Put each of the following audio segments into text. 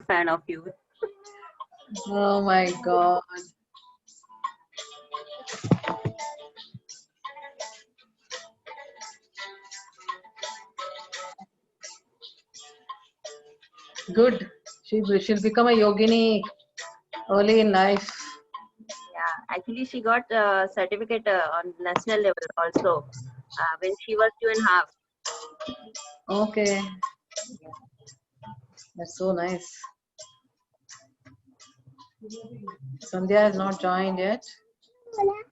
fan of you. Oh my God. Good. She'll become a yogini early in life. Yeah, actually, she got a certificate on national level also when she was 2.5. Okay. That's so nice. Sandhya has not joined yet.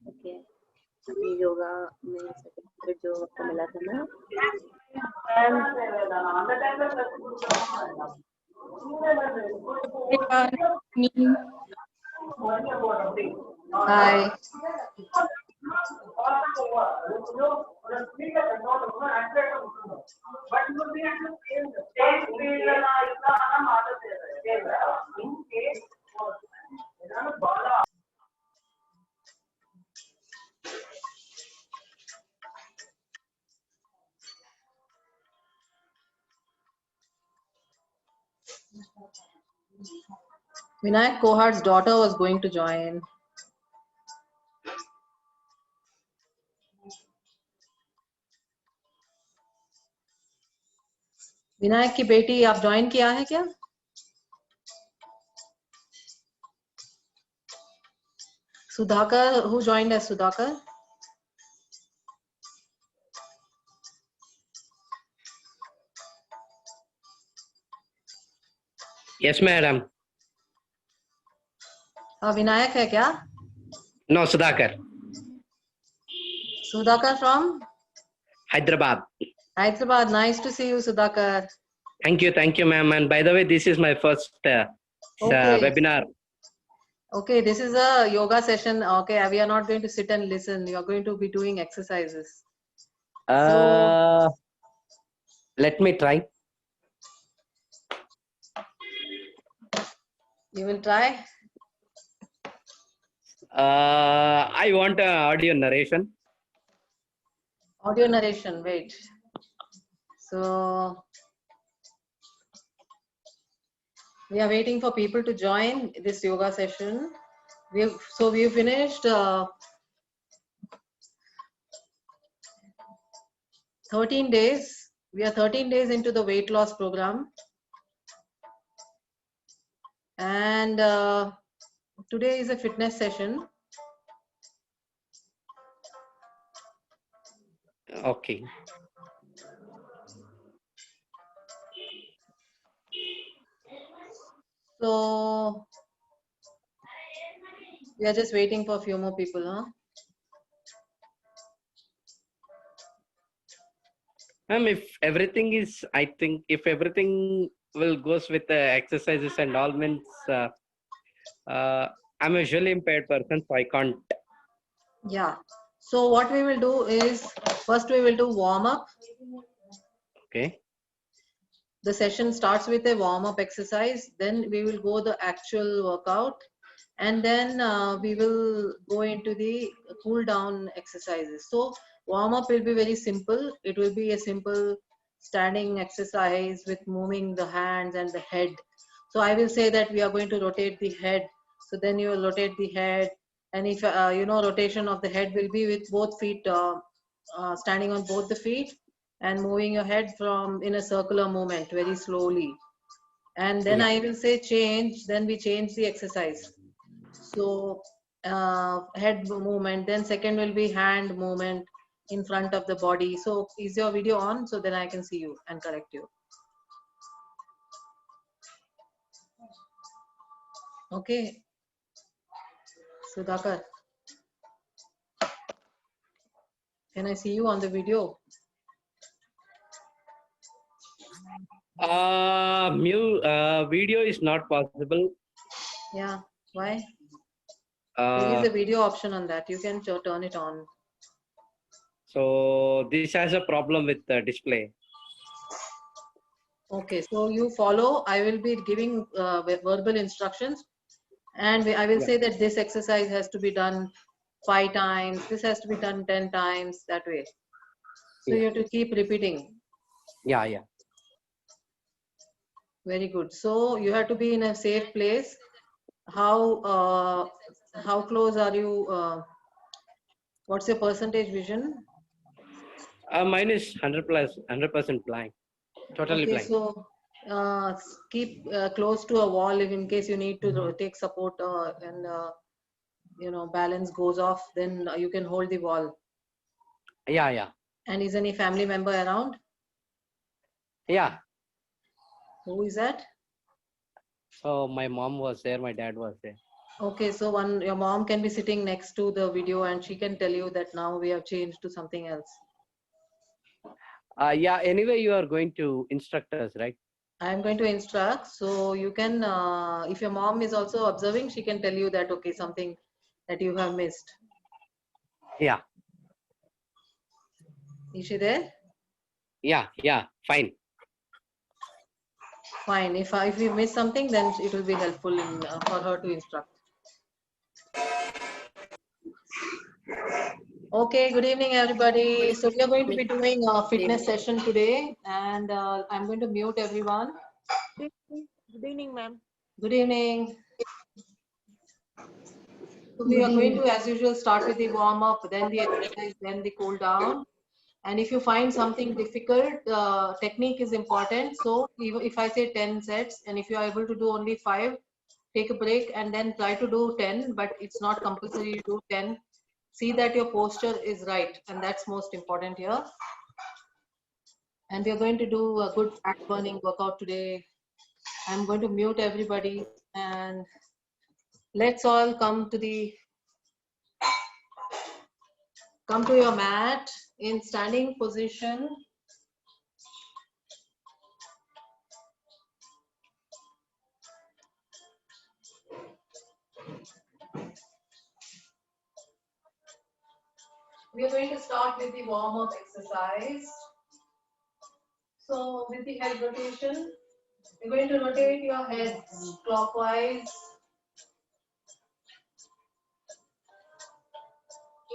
Okay. अभी योगा में certificate जो आपको मिला था ना Hi. Vinayak Kohar's daughter was going to join. Vinayak की बेटी आप ज्वाइन किया है क्या? Sudhakar, who joined as Sudhakar? Yes, madam. Vinayak है क्या? No, Sudhakar. Sudhakar from Hyderabad. Hyderabad. Nice to see you, Sudhakar. Thank you, ma'am. And by the way, this is my first Okay. webinar. Okay, this is a yoga session. Okay, we are not going to sit and listen. You are going to be doing exercises. Let me try. You will try? I want audio narration. Audio narration, wait. So, we are waiting for people to join this yoga session. We've finished 13 days. We are 13 days into the weight loss program. And today is a fitness session. Okay. So, we are just waiting for a few more people, huh? Ma'am, if everything is, I think if everything will goes with the exercises and all means, I'm a visually impaired person, so I can't. Yeah. So what we will do is, first we will do warm up. Okay. The session starts with a warm up exercise. Then we will go the actual workout. And then we will go into the cool down exercises. So warm up will be very simple. It will be a simple standing exercise with moving the hands and the head. So I will say that we are going to rotate the head. So then you will rotate the head. And if rotation of the head will be with both feet standing on both the feet and moving your head from in a circular movement very slowly. And then Yeah. I will say change. Then we change the exercise. So head movement, then second will be hand movement in front of the body. So is your video on? So then I can see you and correct you. Okay. Sudhakar, can I see you on the video? Video is not possible. Yeah. Why? There is a video option on that. You can turn it on. So this has a problem with the display. Okay. So you follow. I will be giving verbal instructions. And I will say that this exercise has to be done 5 times. This has to be done 10 times, that way. So you have to keep repeating. Yeah. Very good. So you have to be in a safe place. How close are you? What's your percentage vision? Mine is 100% blind, totally Okay, blind. so keep close to a wall if in case you need to take support and balance goes off, then you can hold the wall. Yeah, yeah, And is any family member around? yeah. Who is that? So my mom was there, my dad was there. Okay, so your mom can be sitting next to the video and she can tell you that now we have changed to something else. Yeah, anyway, you are going to instruct us, right? I'm going to instruct, so you can, if your mom is also observing, she can tell you that, okay, something that you have missed. Yeah, Is she there? yeah, fine. Fine. If we miss something, then it will be helpful for her to instruct. Okay, good evening, everybody. So we are going to be doing a fitness session today, and I'm going to mute everyone. Good evening, ma'am. Good evening. So we are going to, as usual, start with the warm up, then the exercise, then the cool down. And if you find something difficult, technique is important. So if I say 10 sets, and if you are able to do only 5, take a break and then try to do 10, but it's not compulsory to do 10. See that your posture is right, and that's most important here. And we are going to do a good fat burning workout today. I'm going to mute everybody, and let's all come to your mat in standing position. We are going to start with the warm-up exercise. So with the head rotation, you're going to rotate your head clockwise.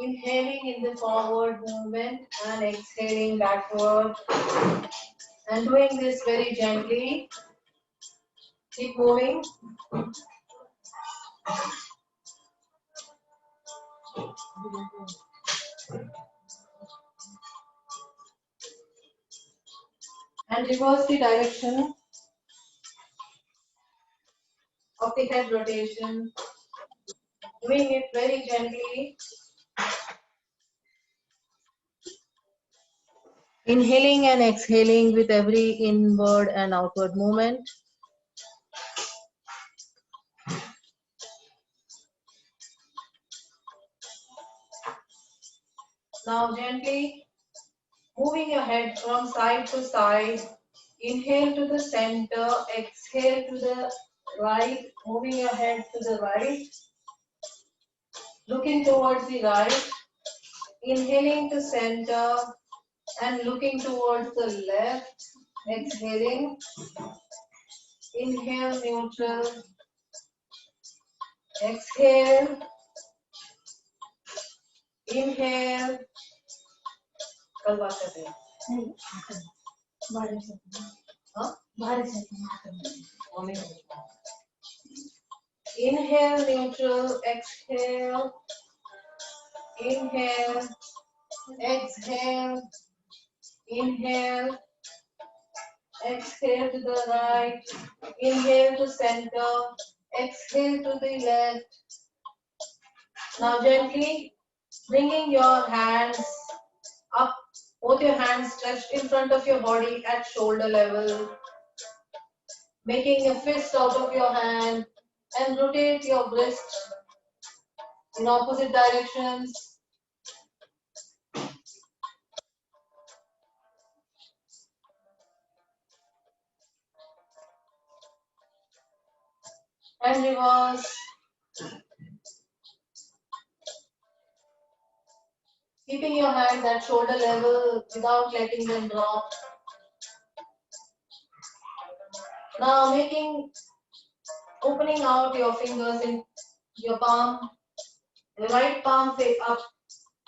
Inhaling in the forward movement and exhaling backward. And doing this very gently. Keep moving. And reverse the direction of the head rotation. Doing it very gently. Inhaling and exhaling with every inward and outward movement. Now gently moving your head from side to side. Inhale to the center, exhale to the right, moving your head to the right. Looking towards the right. Inhaling to center and looking towards the left. Exhaling. Inhale, neutral. Exhale. Inhale. कल बात करते हैं Inhale, neutral. Exhale. Inhale. Exhale. Inhale. Exhale to the right. Inhale to center. Exhale to the left. Now gently bringing your hands up, both your hands stretched in front of your body at shoulder level. Making a fist out of your hand and rotate your wrist in opposite directions. And reverse. Keeping your hands at shoulder level without letting them drop. Now opening out your fingers in your palm. The right palm face up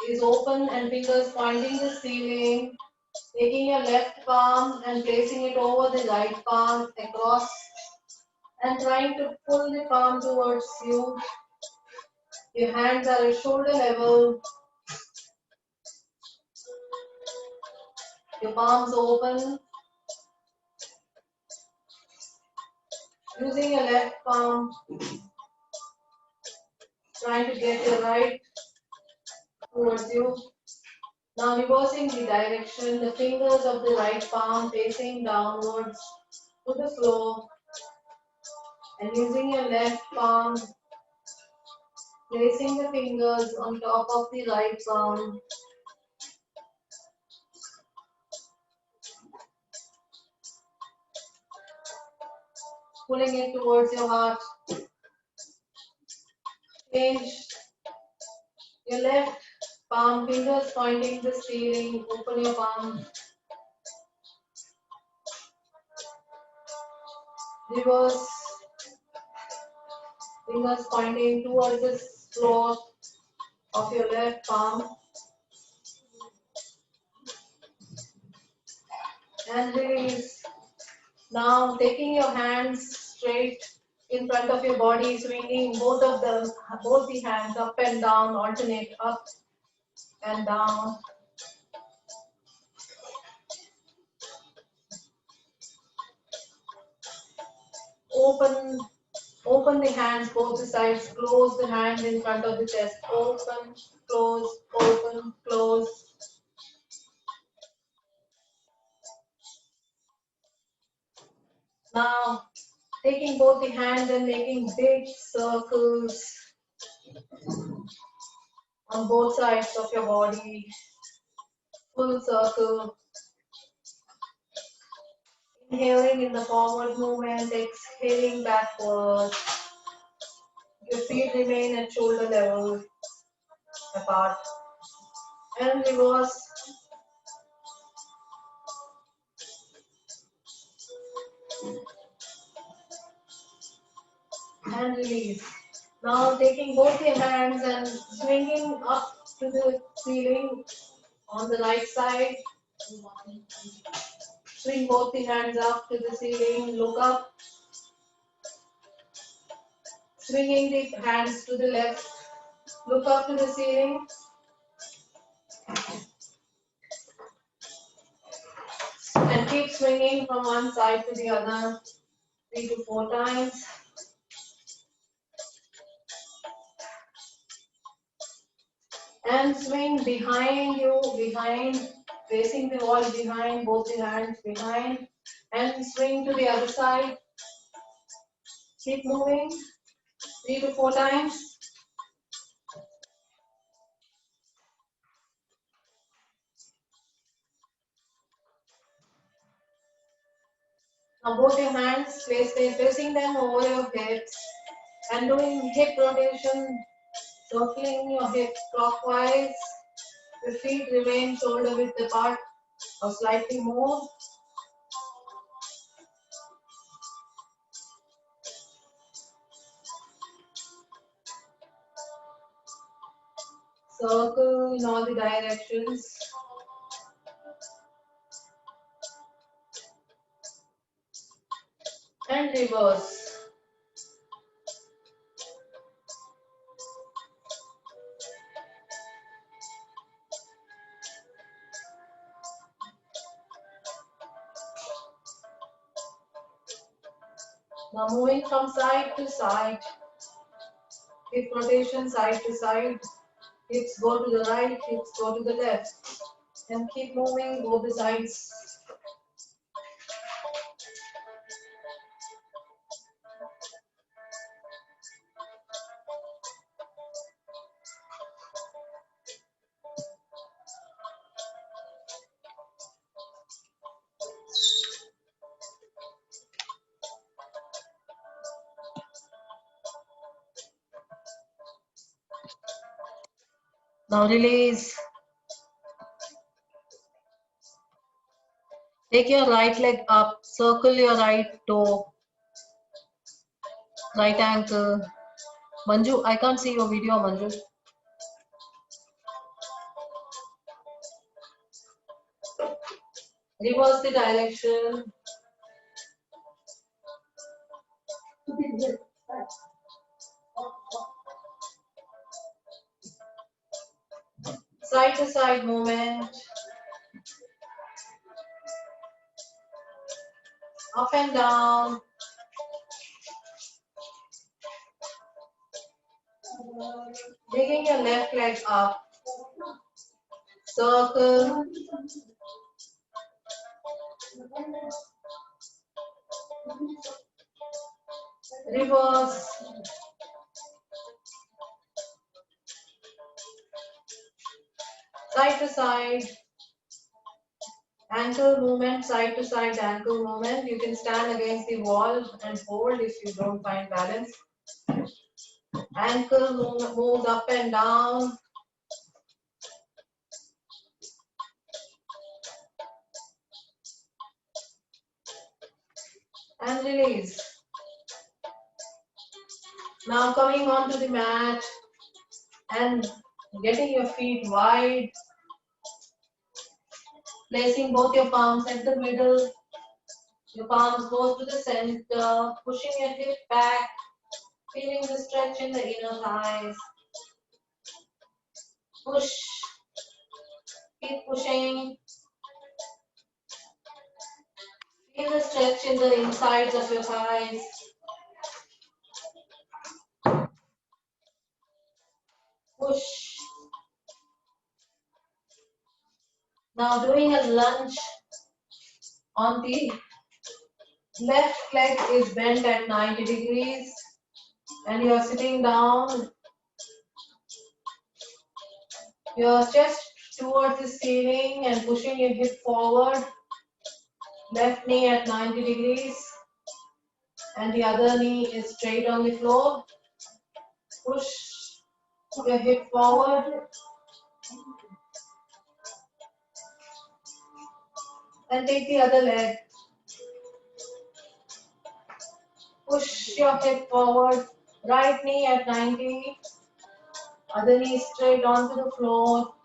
is open and fingers pointing the ceiling. Taking your left palm and placing it over the right palm across and trying to pull the palm towards you. Your hands are at shoulder level. Your palms open. Using your left palm, trying to get your right towards you. Now reversing the direction, the fingers of the right palm facing downwards to the floor, and using your left palm, placing the fingers on top of the right palm. Pulling it towards your heart. Change your left palm, fingers pointing the ceiling. Open your palm. Reverse. Fingers pointing towards the floor of your left palm. And release. Now taking your hands straight in front of your body, swinging both the hands up and down, alternate up and down. Open the hands both the sides, close the hands in front of the chest, open, close. Now taking both the hands and making big circles on both sides of your body, full circle. Inhaling in the forward movement, exhaling backward. Your feet remain at shoulder level apart. And reverse. And release. Now taking both your hands and swinging up to the ceiling on the right side. Swing both the hands up to the ceiling, look up. Swinging the hands to the left, look up to the ceiling. And keep swinging from one side to the other 3 to 4 times. And swing behind you, facing the wall behind, both the hands behind. And swing to the other side. Keep moving 3 to 4 times. Now both your hands, placing them over your hips and doing hip rotation, circling your hips clockwise. Your feet remain shoulder width apart or slightly more. Circle in all the directions. And reverse. Now moving from side to side. Hip rotation side to side. Hips go to the right, hips go to the left. And keep moving both the sides. Now release. Take your right leg up, circle your right toe, right ankle. Manju, I can't see your video, Manju. Reverse the direction. Side to side movement. Up and down. Taking your left leg up. Circle. Reverse. Side to side. Ankle movement, side to side ankle movement. You can stand against the wall and hold if you don't find balance. Ankle moves up and down. And release. Now coming onto the mat and getting your feet wide. Placing both your palms at the middle. Your palms go to the center. Pushing your hip back. Feeling the stretch in the inner thighs. Push. Keep pushing. Feel the stretch in the insides of your thighs. Push. Now doing a lunge on the left leg is bent at 90 degrees and you are sitting down. Your chest towards the ceiling and pushing your hip forward. Left knee at 90 degrees and the other knee is straight on the floor. Push your hip forward and take the other leg. Push your hip forward, right knee at 90, other knee straight onto the floor.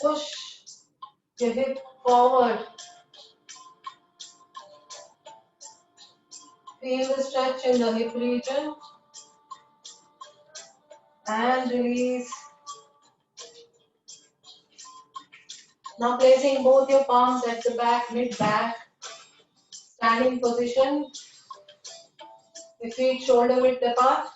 Push your hip forward. Feel the stretch in the hip region and release. Now placing both your palms at the back, mid-back, standing position. Your feet shoulder width apart.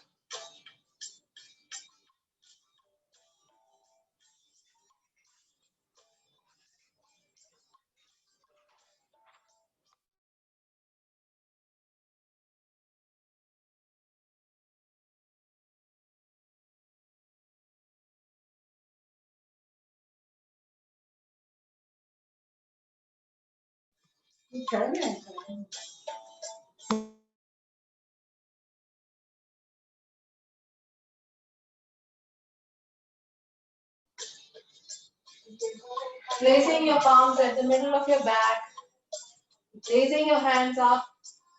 Placing your palms at the middle of your back, raising your hands up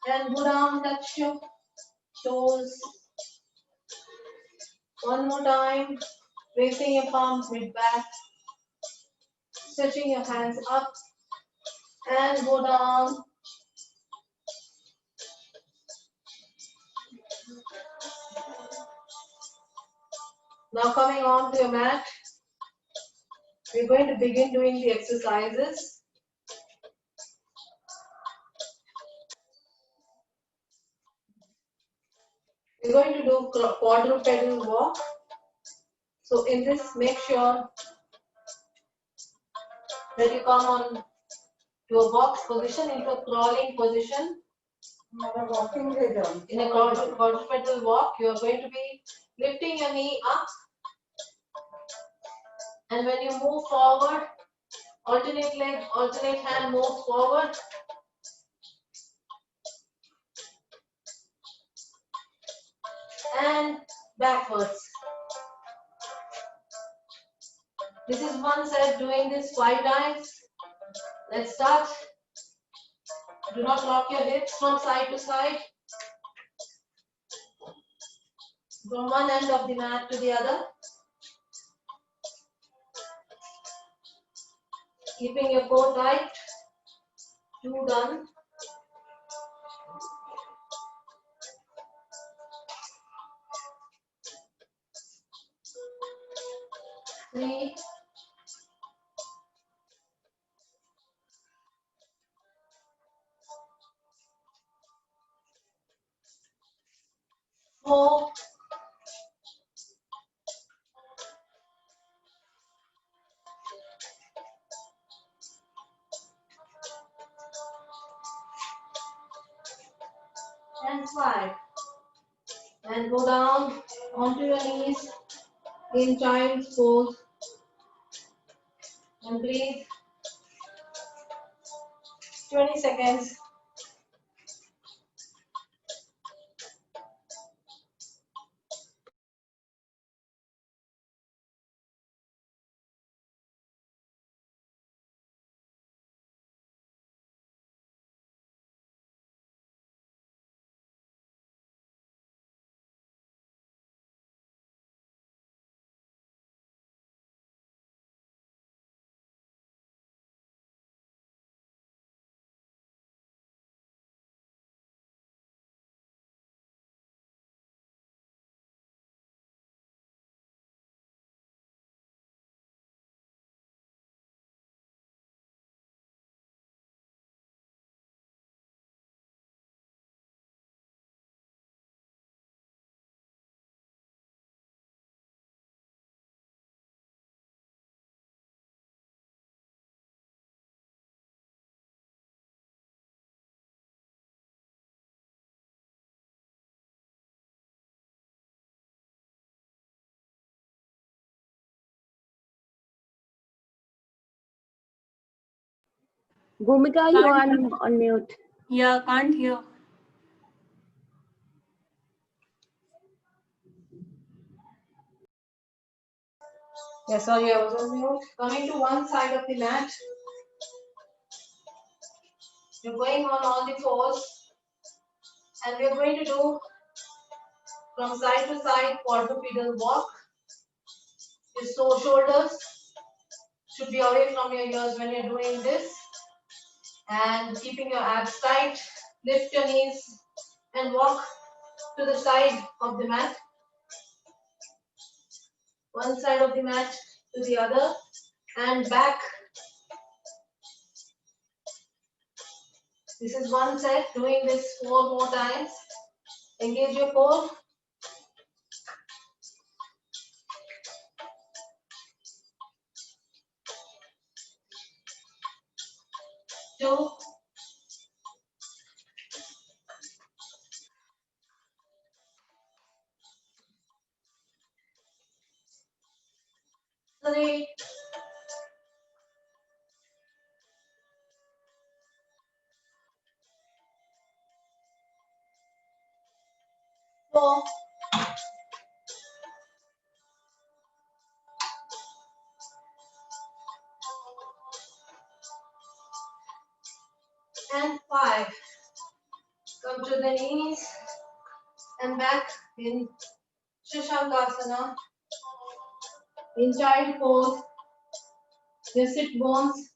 and go down, touch your toes. One more time, raising your palms mid-back, stretching your hands up and go down. Now coming on to your mat, we're going to begin doing the exercises. We're going to do quadrupedal walk. So in this, make sure that you come on to a box position, into a crawling position. In a quadrupedal walk, you are going to be lifting your knee up. And when you move forward, alternate leg, alternate hand moves forward. And backwards. This is one set, doing this 5 times. Let's start. Do not lock your hips from side to side. From one end of the mat to the other. Keeping your core tight. 2 done. 3. 4. And 5. And go down onto your knees in child's pose. And breathe. 20 seconds. Bhumika, you are on mute. Yeah, can't hear. Yeah, sorry, I was on mute. Coming to one side of the mat. You're going on all the fours. And we're going to do from side to side quadrupedal walk. Your shoulders should be away from your ears when you're doing this. And keeping your abs tight. Lift your knees and walk to the side of the mat. One side of the mat to the other and back. This is one set. Doing this 4 more times. Engage your core. 2. 3. 4. And 5. Come to the knees and back in Shashankasana. In child pose. Your sit bones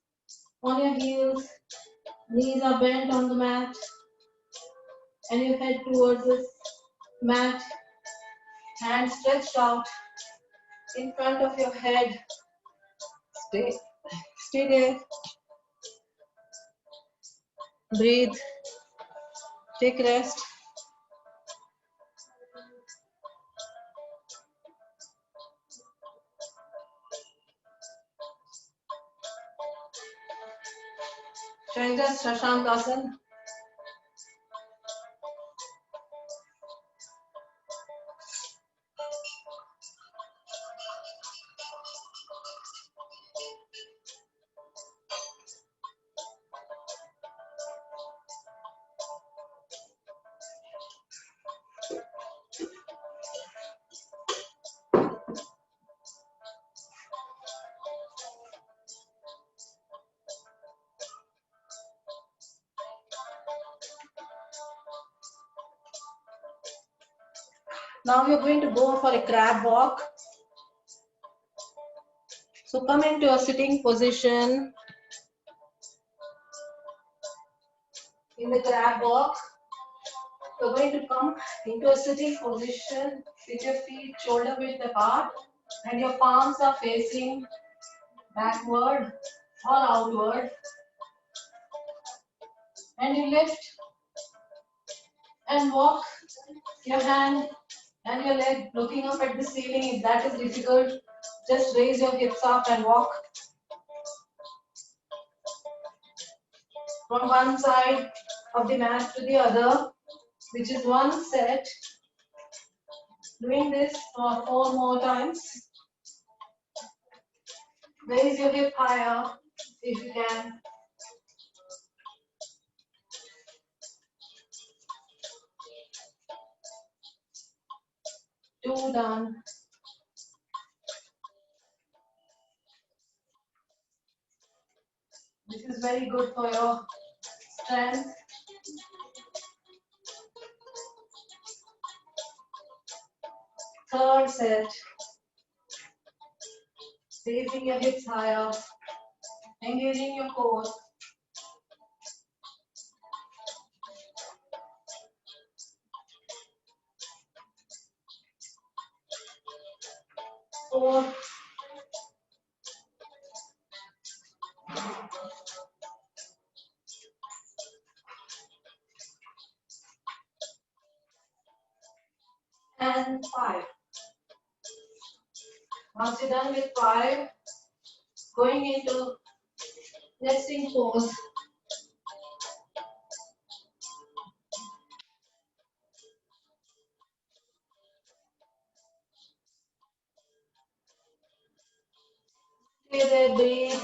on your heels. Knees are bent on the mat. And you head towards this mat. Hands stretched out in front of your head. Stay there. Breathe. Take rest. Join us, Shashankasana. Now we are going to go for a crab walk. So come into a sitting position in the crab walk. You're going to come into a sitting position with your feet shoulder width apart and your palms are facing backward or outward. And you lift and walk your hand and your leg looking up at the ceiling. If that is difficult, just raise your hips up and walk from one side of the mat to the other, which is one set. Doing this for 4 more times. Raise your hip higher if you can. Two done. This is very good for your strength. Third set. Raising your hips higher. Engaging your core. Four. And 5. Once you're done with 5, going into nesting pose. Stay there, breathe.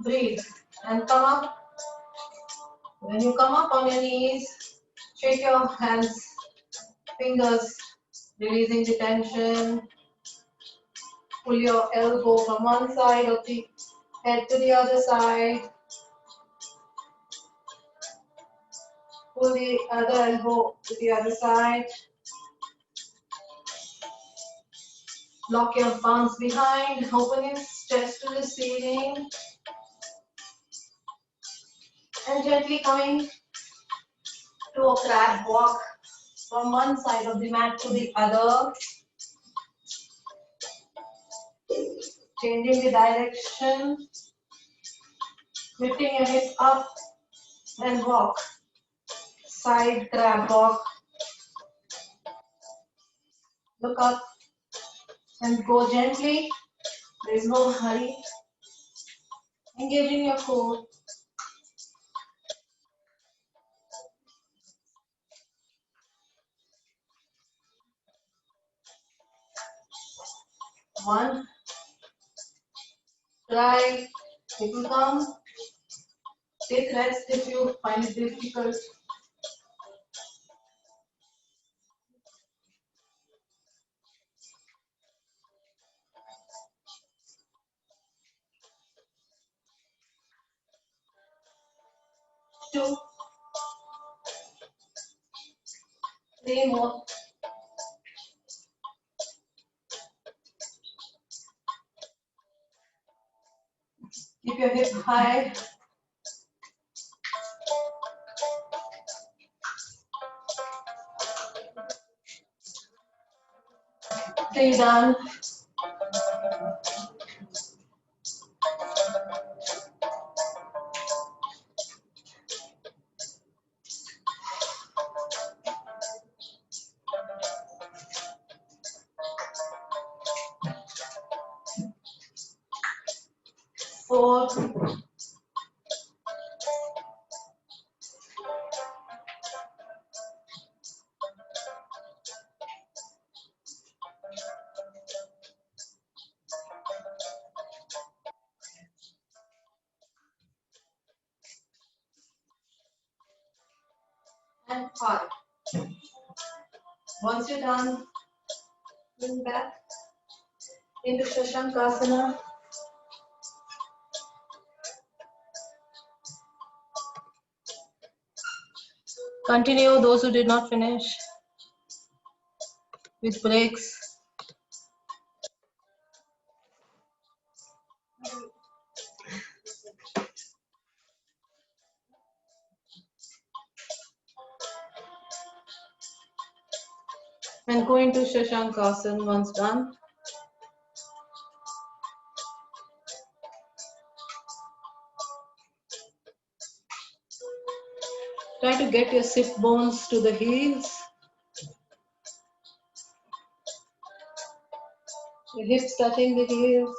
Breathe and come up. When you come up on your knees, shake your hands, fingers, releasing the tension. Pull your elbow from one side of the head to the other side. Pull the other elbow to the other side. Lock your palms behind, open your chest to the ceiling. And gently coming to a crab walk from one side of the mat to the other. Changing the direction. Lifting your hips up and walk. Side crab walk. Look up and go gently. There is no hurry. Engaging your core. One. Try. It will come. Take rest if you find it difficult. Two. 3 more. Keep your hip high. Stay down. Four. And 5. Once you're done, bring back into Shashankasana. Continue those who did not finish with breaks. And go into Shashankasana once done. Try to get your sit bones to the heels. Your hips touching the heels.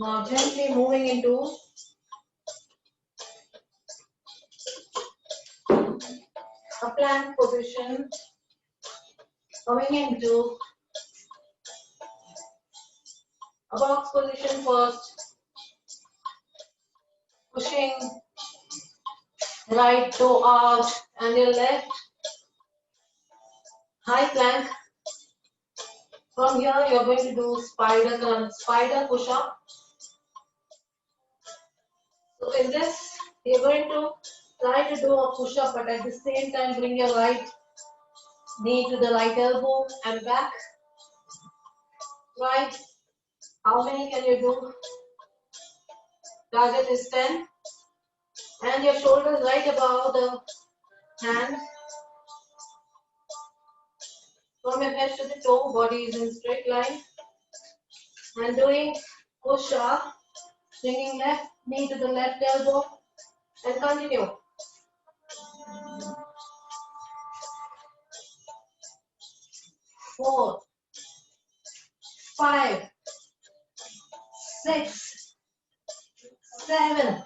Now gently moving into a plank position, coming into a box position first, pushing right toe out and your left high plank. From here you are going to do spider push up. So in this you are going to try to do a push up, but at the same time bring your right knee to the right elbow and back. Right. How many can you do? Target is 10. And your shoulders right above the hand. From your head to the toe, body is in straight line. And doing push up, bringing left knee to the left elbow, and continue. 4, 5, 6, 7,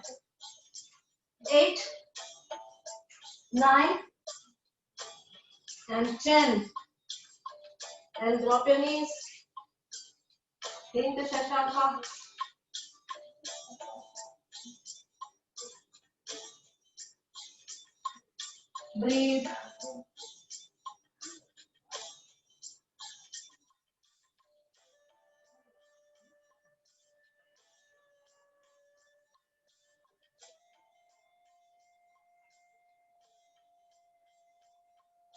8, 9, and 10. And drop your knees into Shashanka. Breathe.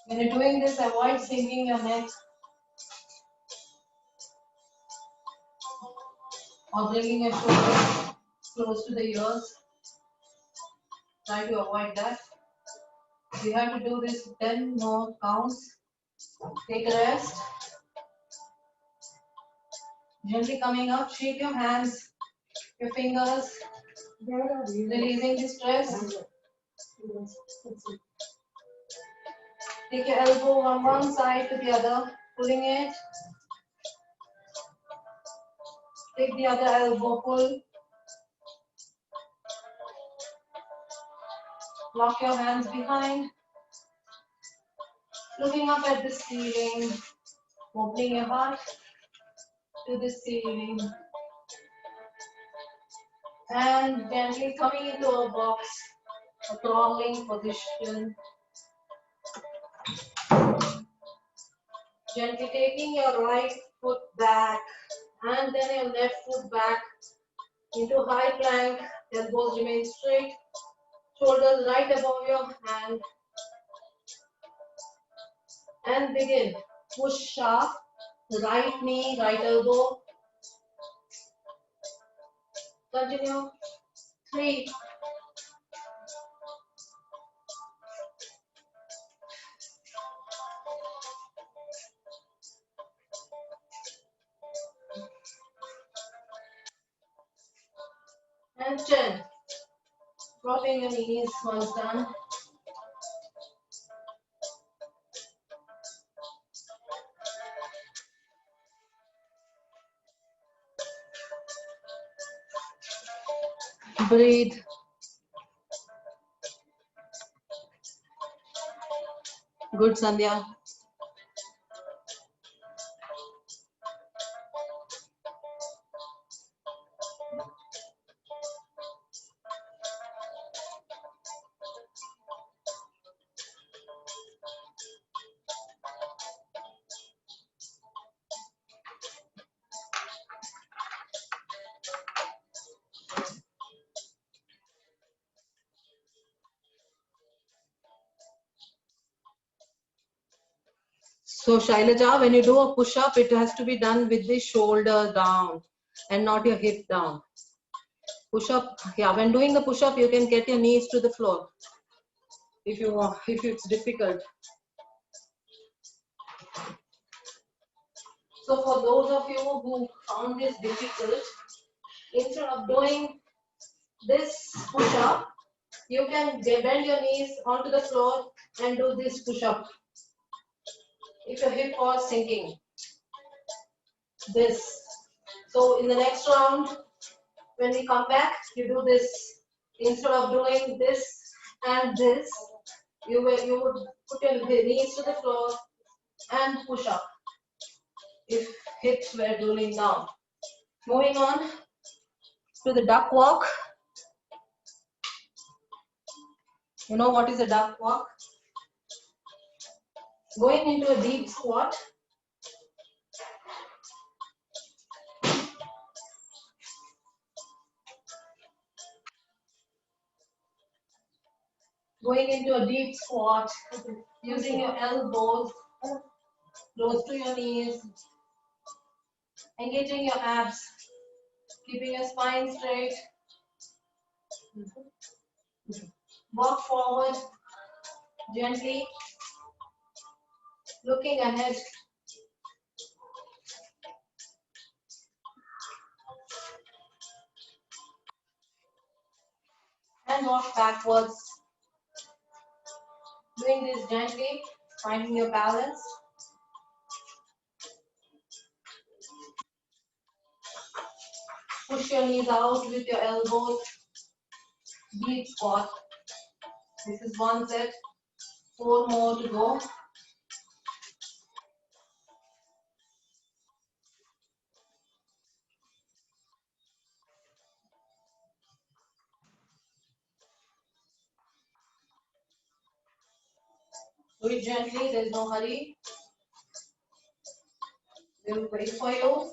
When you're doing this, avoid sinking your neck or bringing your shoulders close to the ears. Try to avoid that. We have to do this 10 more counts. Take a rest. Gently coming up, shake your hands, your fingers, releasing the stress. Take your elbow on one side to the other, pulling it. Take the other elbow, pull. Lock your hands behind. Looking up at the ceiling, opening your heart to the ceiling. And gently coming into a box, a crawling position. Gently taking your right foot back and then your left foot back into high plank. Elbows remain straight. Shoulders right above your hand. And begin. Push up. Right knee, right elbow. Continue. 3. And 10. Dropping your knees once done. Breathe. Good, Sandhya. So Shailaja, when you do a push-up, it has to be done with the shoulder down and not your hip down. Push-up, yeah, when doing the push-up, you can get your knees to the floor if you want, if it's difficult. So for those of you who found this difficult, instead of doing this push-up, you can bend your knees onto the floor and do this push-up. If your hip was sinking, this. So in the next round, when we come back, you do this. Instead of doing this and this, you would put your knees to the floor and push up if hips were drooling down. Moving on to the duck walk. You know what is a duck walk? Going into a deep squat. Going into a deep squat, using your elbows close to your knees, engaging your abs, keeping your spine straight. Walk forward gently, looking ahead. And walk backwards. Doing this gently, finding your balance. Push your knees out with your elbows. Deep squat. This is one set. 4 more to go. Do it gently, there is no hurry. We will wait for you.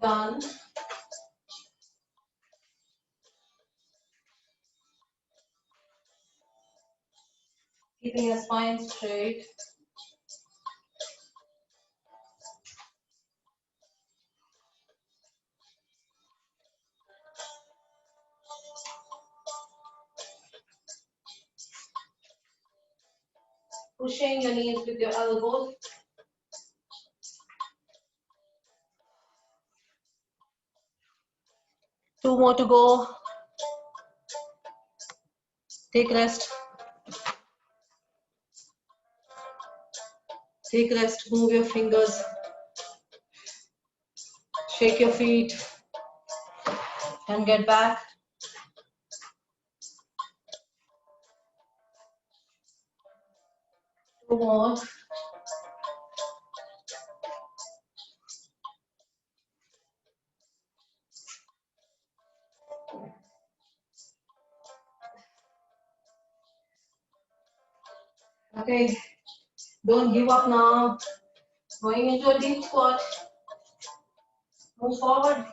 Done. Keeping your spine straight. Pushing your knees with your elbows. Two more to go. Take rest. Take rest, move your fingers. Shake your feet. And get back. Two more. Okay, don't give up now. Going into a deep squat. Move forward.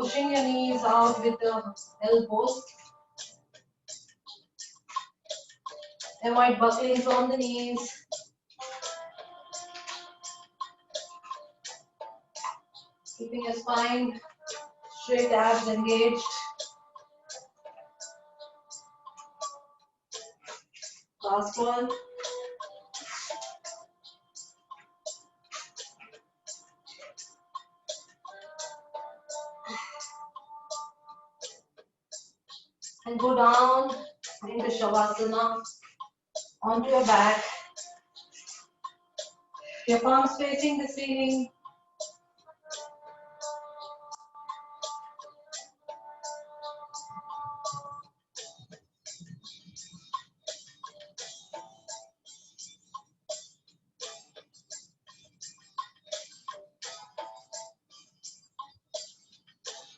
pushing your knees out with the elbows. Avoid bucklings on the knees. Keeping your spine straight, abs engaged. Last one. And go down into Shavasana, onto your back. Your palms facing the ceiling.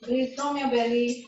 Breathe from your belly.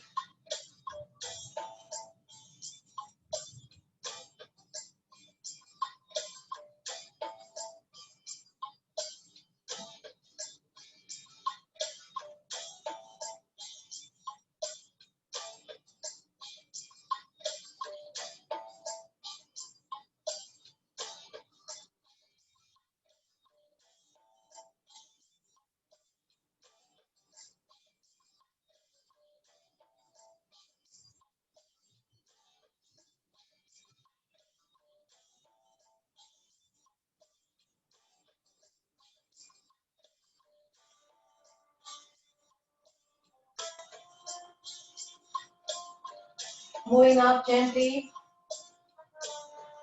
Moving up gently.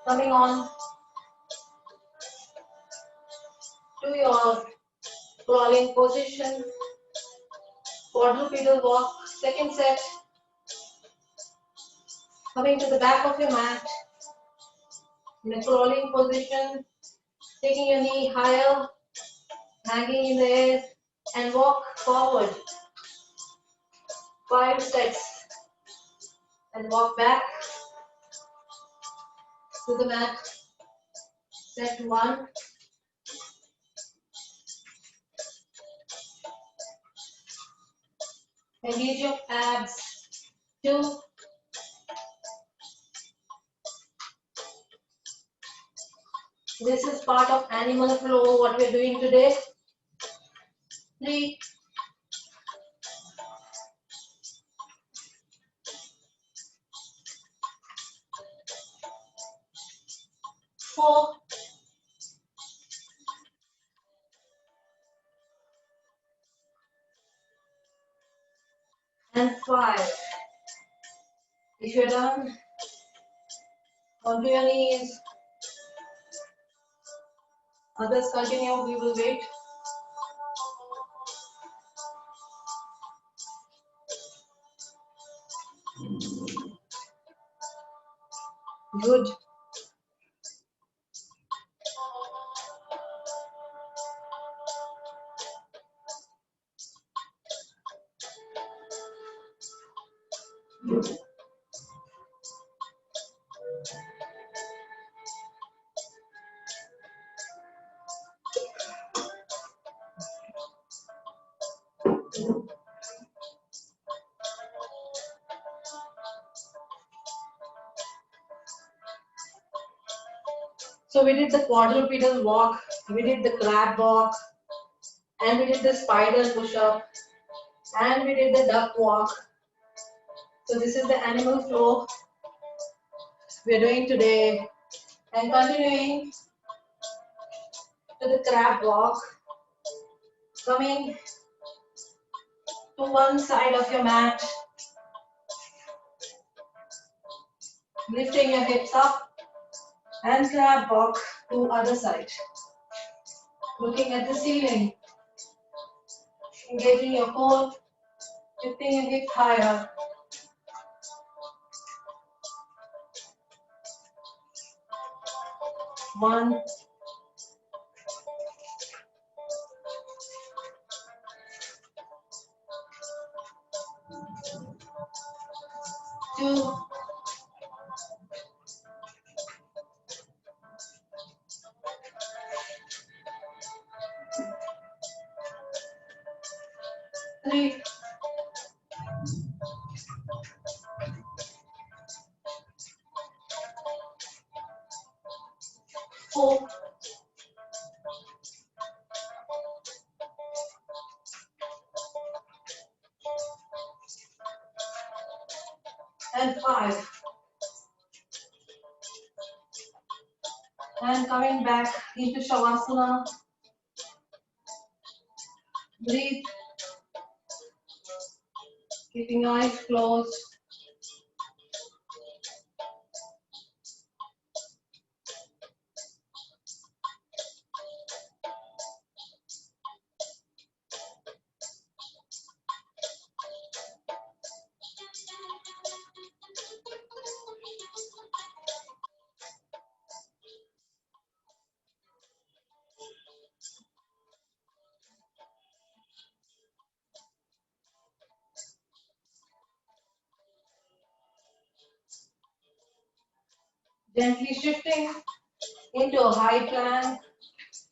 Coming on to your crawling position. Quadrupedal walk. Second set. Coming to the back of your mat. In a crawling position. Taking your knee higher. Hanging in the air. And walk forward. 5 sets. And walk back to the mat. Set 1. Engage your abs. 2. This is part of animal flow, what we're doing today. 3. 4. And 5. If you're done, onto your knees. Others continue, we will wait. Good. So we did the quadrupedal walk, we did the crab walk, and we did the spider push-up, and we did the duck walk. So this is the animal flow we are doing today. And continuing to the crab walk, coming to one side of your mat, lifting your hips up, and crab walk to other side. Looking at the ceiling, engaging your core, lifting your hips higher. One, 2, 3, 4, and 5. And coming back into Shavasana. Breathe. Keeping your eyes closed. Gently shifting into a high plank.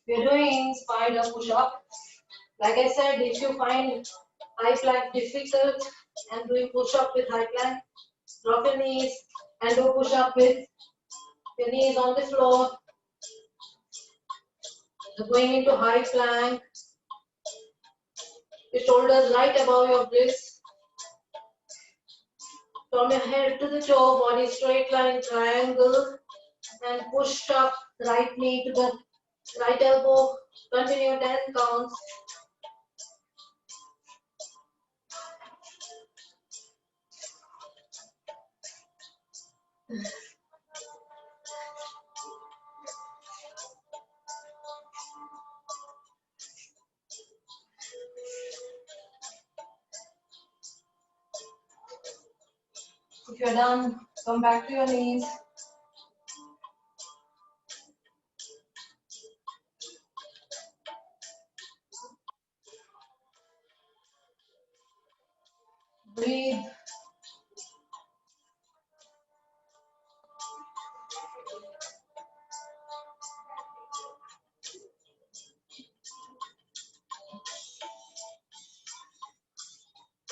We're doing spider push-up. Like I said, if you find high plank difficult and doing push-up with high plank, drop your knees and do push-up with your knees on the floor. So going into high plank, your shoulders right above your wrists. From your head to the toe, body straight line triangle, and push up right knee to the right elbow. Continue 10 counts. If you're done, come back to your knees. Breathe.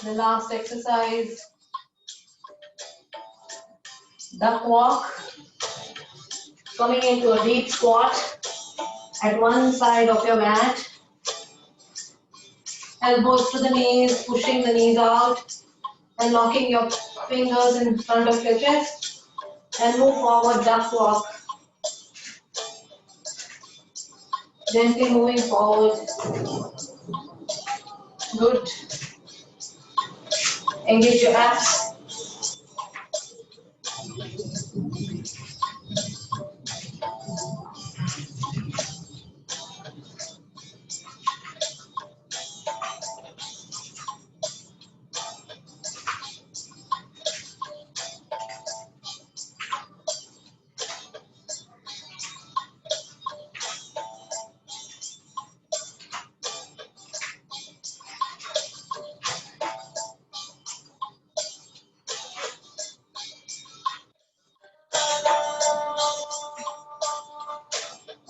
The last exercise, duck walk. Coming into a deep squat at one side of your mat. Elbows to the knees, pushing the knees out and locking your fingers in front of your chest. And move forward, duck walk. Gently moving forward. Good. Engage your abs.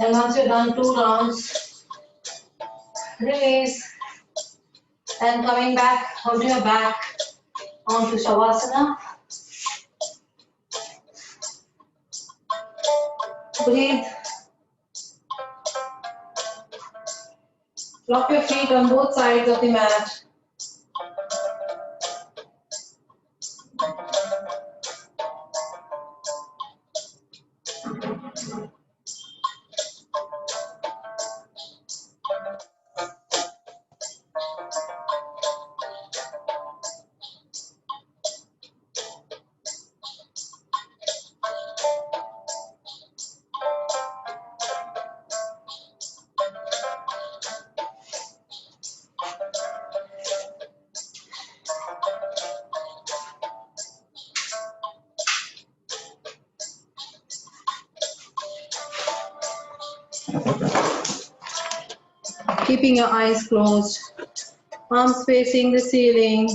And once you're done 2 rounds, release. And coming back onto your back, onto Shavasana. Breathe. Drop your feet on both sides of the mat. Keeping your eyes closed, arms facing the ceiling.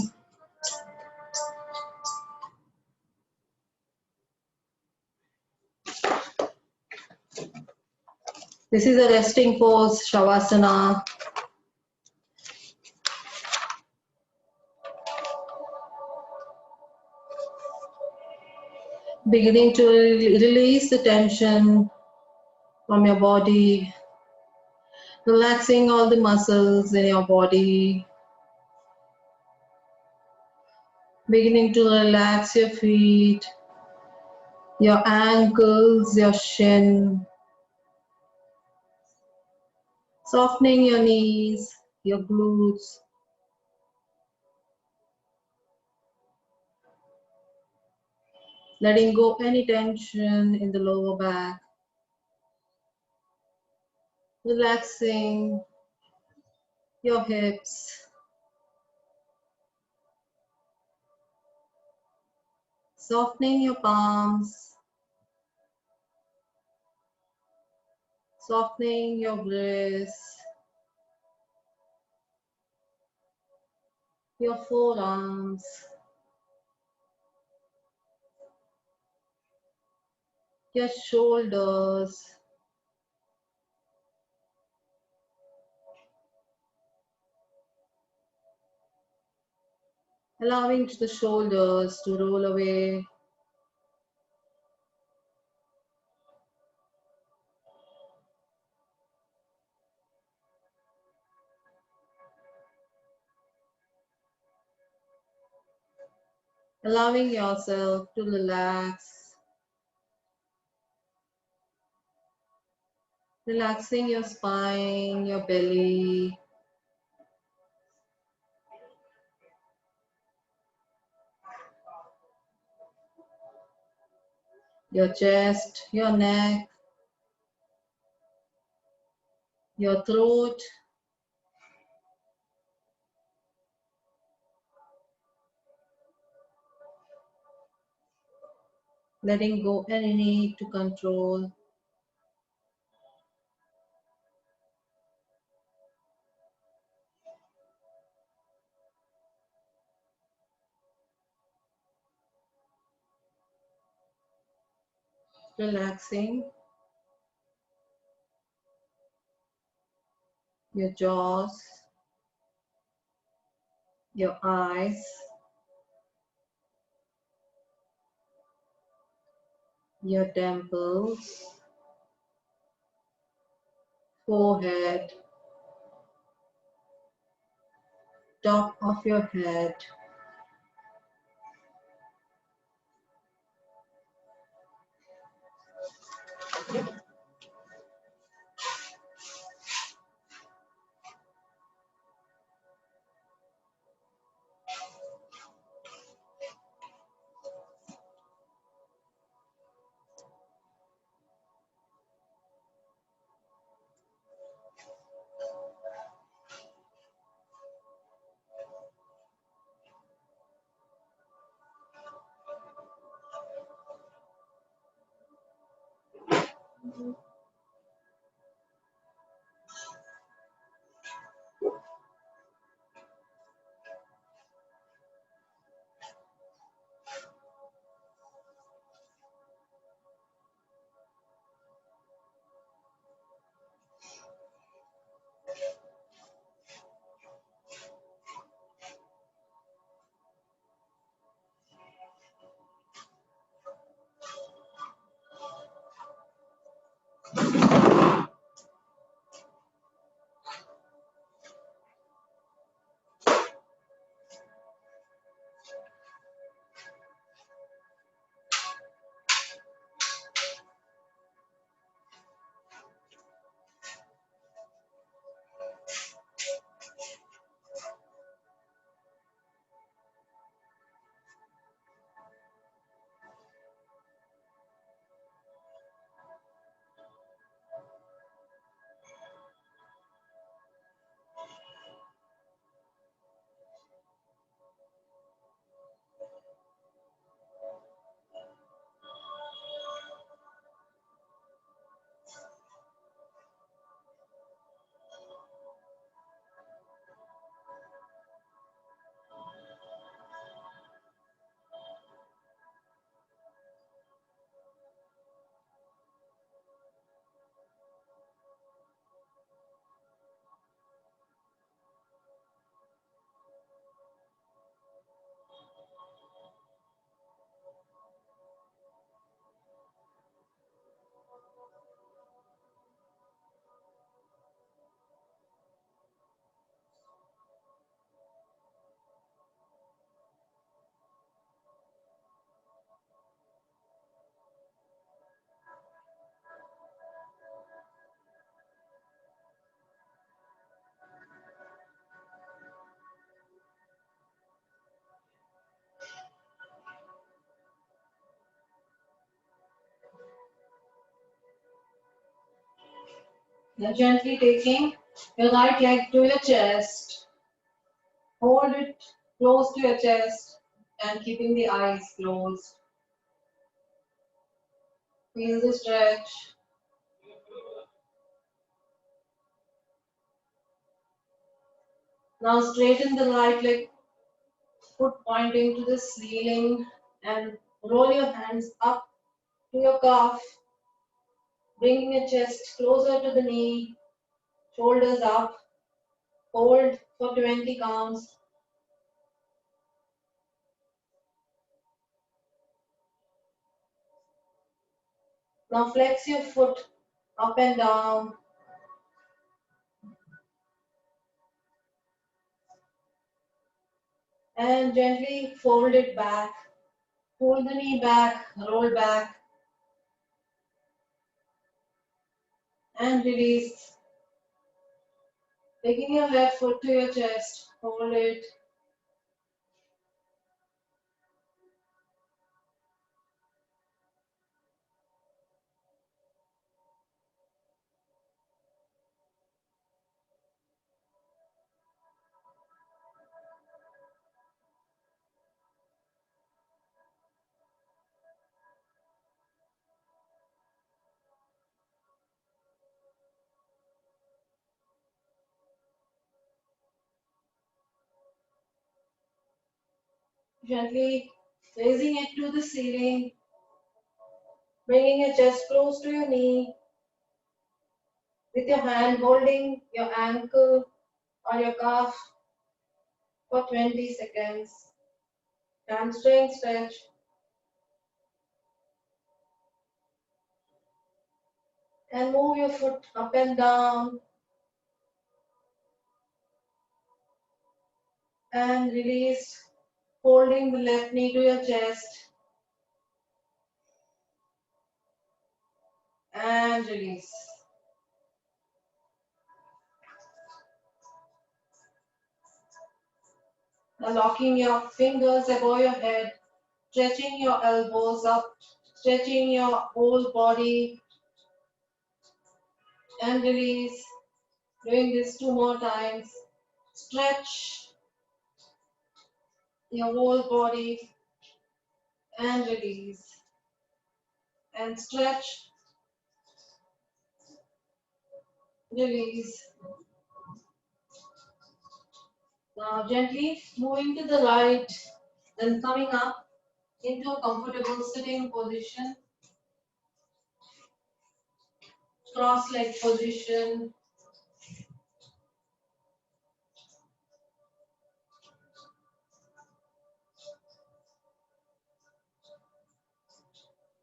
This is a resting pose, Shavasana. Beginning to release the tension. from your body, relaxing all the muscles in your body, beginning to relax your feet, your ankles, your shin, softening your knees, your glutes, letting go any tension in the lower back, relaxing your hips, softening your palms, softening your wrists, your forearms, your shoulders, allowing the shoulders to roll away, allowing yourself to relax, relaxing your spine, your belly, your chest, your neck, your throat, letting go any need to control, relaxing your jaws, your eyes, your temples, forehead, top of your head, Then gently taking your right leg to your chest. Hold it close to your chest and keeping the eyes closed. Feel the stretch. Now straighten the right leg, foot pointing to the ceiling, and roll your hands up to your calf, bringing your chest closer to the knee, shoulders up. Hold for 20 counts. Now flex your foot up and down. And gently fold it back. Pull the knee back, roll back, and release. Taking your left foot to your chest, hold it. Gently raising it to the ceiling, bringing your chest close to your knee, with your hand holding your ankle or your calf for 20 seconds. Hamstring stretch. And move your foot up and down and release, holding the left knee to your chest and release. Now locking your fingers above your head, stretching your elbows up, stretching your whole body and release. Doing this 2 more times. Stretch your whole body and release. And stretch, release. Now gently moving to the right, then coming up into a comfortable sitting position, cross leg position.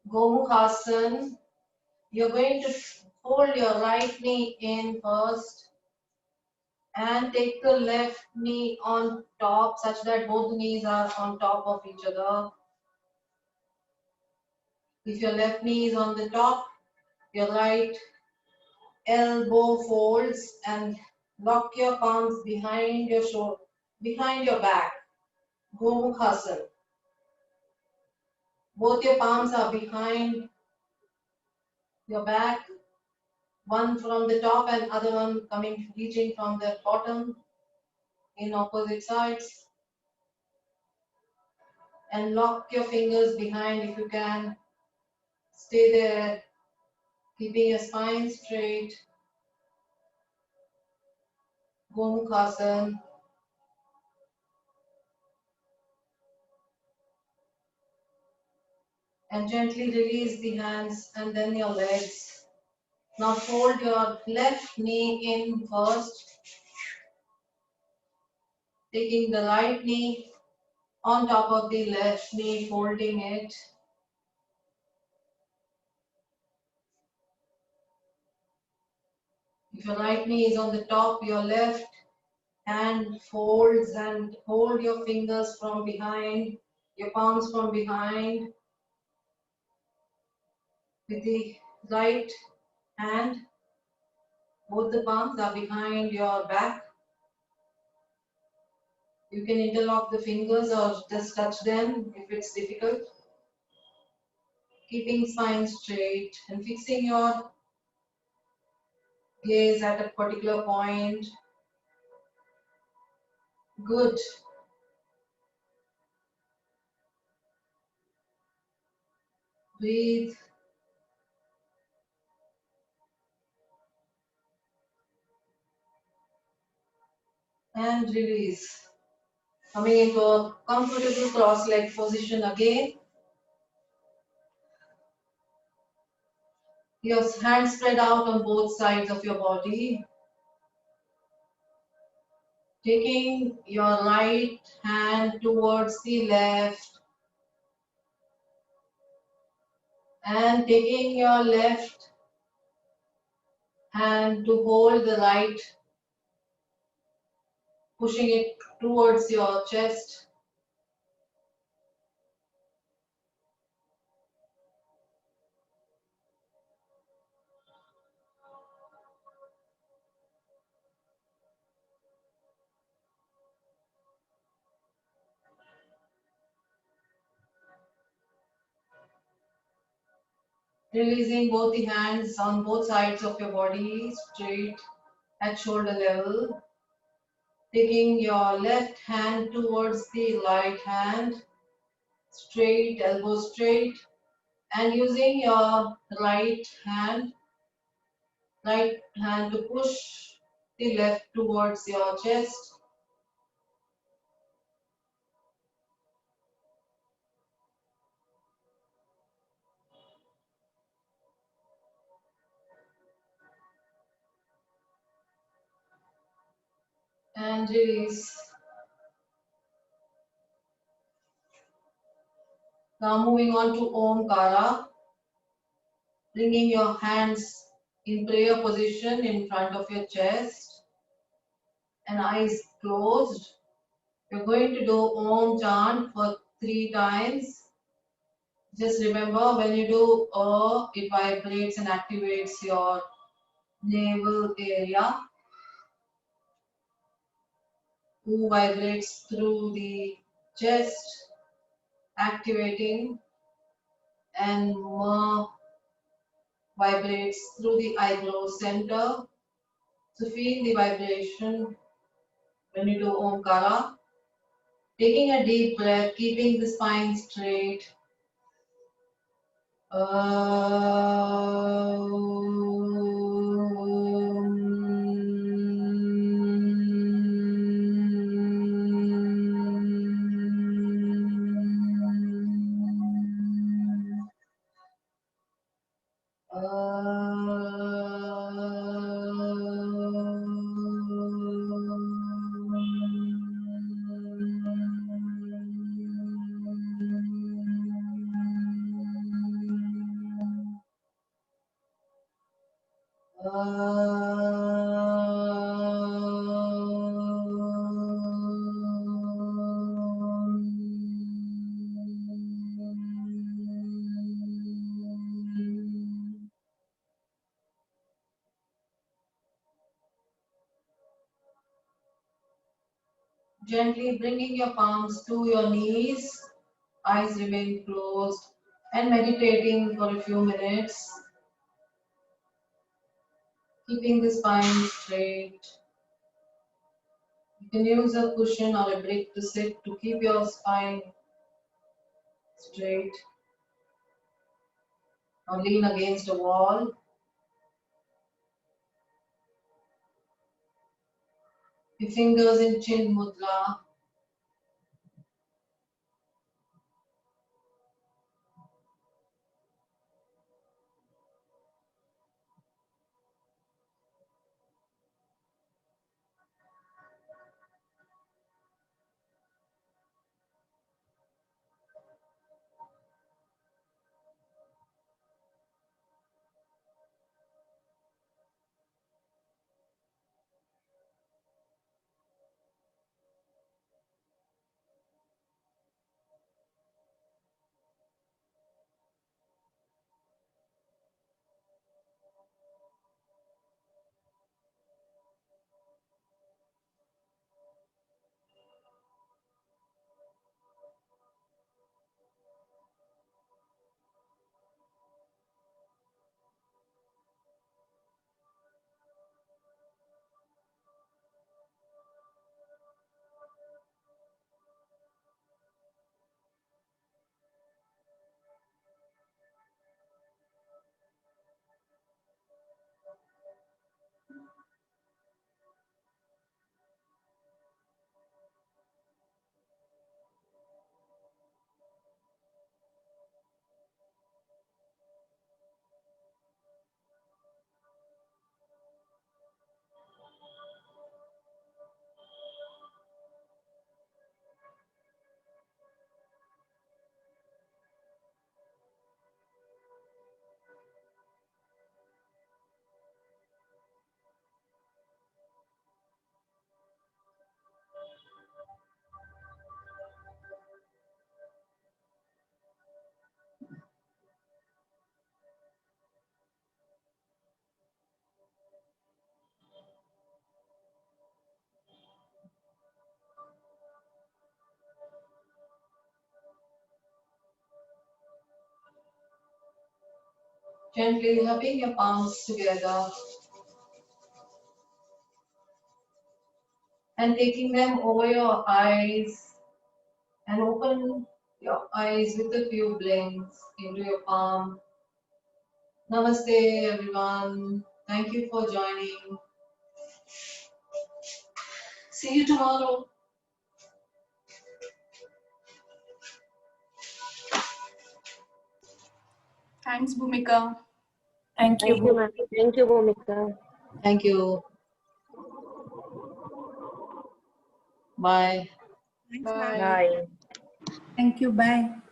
Gomukhasana. You're going to hold your right knee in first and take the left knee on top such that both knees are on top of each other. If your left knee is on the top, your right elbow folds and lock your palms behind your shoulder, behind your back. Gomukhasana. Both your palms are behind your back, one from the top and other one coming, reaching from the bottom in opposite sides. And lock your fingers behind if you can. Stay there, keeping your spine straight. Gomukhasana. And gently release the hands and then your legs. Now fold your left knee in first, taking the right knee on top of the left knee, folding it. If your right knee is on the top, your left hand folds and hold your fingers from behind, your palms from behind. With the right hand, both the palms are behind your back. You can interlock the fingers or just touch them if it's difficult. Keeping spine straight and fixing your Gaze at a particular point. Good. Breathe. And release. Coming into a comfortable cross-leg position again. Your hands spread out on both sides of your body. Taking your right hand towards the left and taking your left hand to hold the right, pushing it towards your chest. Releasing both the hands on both sides of your body, straight at shoulder level. Taking your left hand towards the right hand, straight, elbow straight, and using your right hand to push the left towards your chest. And release. Now moving on to Omkara, bringing your hands in prayer position in front of your chest and eyes closed. You're going to do Om chant for 3 times. Just remember, when you do it vibrates and activates your navel area. U vibrates through the chest, activating, and Ma vibrates through the eyebrow center. So feel the vibration when you do Omkara. Taking a deep breath, keeping the spine straight. Gently bringing your palms to your knees, eyes remain closed, and meditating for a few minutes, keeping the spine straight. You can use a cushion or a brick to sit to keep your spine straight, or lean against a wall. Your fingers in Chin Mudra. Gently rubbing your palms together and taking them over your eyes and open your eyes with a few blinks into your palm. Namaste everyone. Thank you for joining. See you tomorrow. Thanks, Bhumika. Thank Thank you. you, ma'am. Thank you, Bhumika. Thank you. Bye. Bye. Bye. Thank you. Bye.